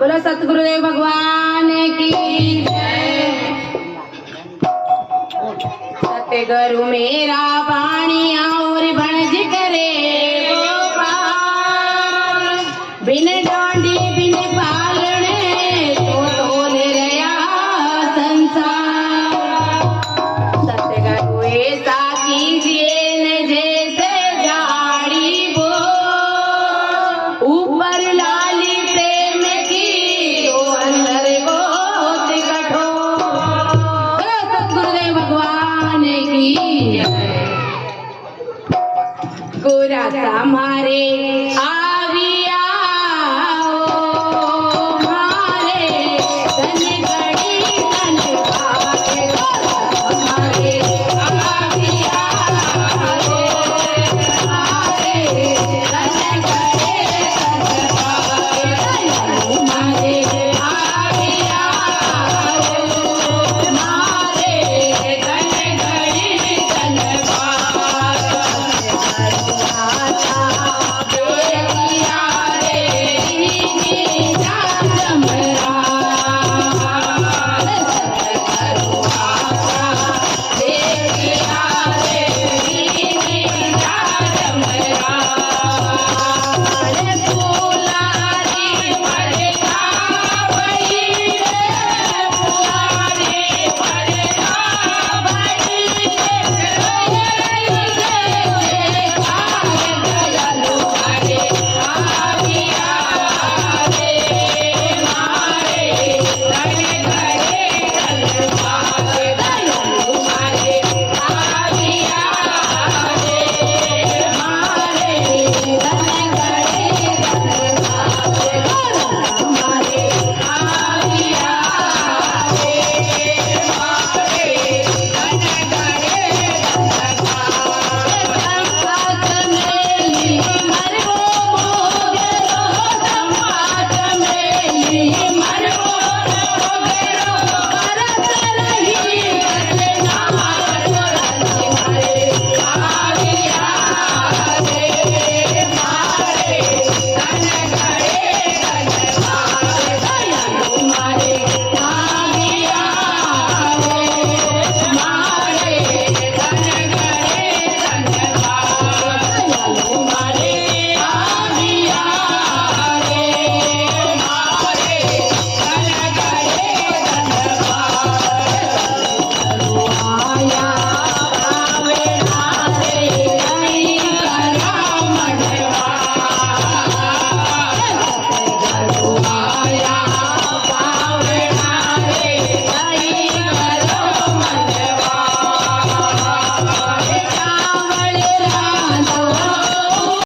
बोलो सतगुरुदेव भगवान की जय। सतगुरु मेरा वाणी और भणज करे गोपाल, बिन डोंडी बिन पालने तो तोल रया संसार। सतगुरु ऐसा कीजिए न जैसे झाड़ी बो, ऊपर लाली प्रेम की तो अंदर बहुत कठोर। बोलो सतगुरुदेव भगवान की जय। गोरा सा मारे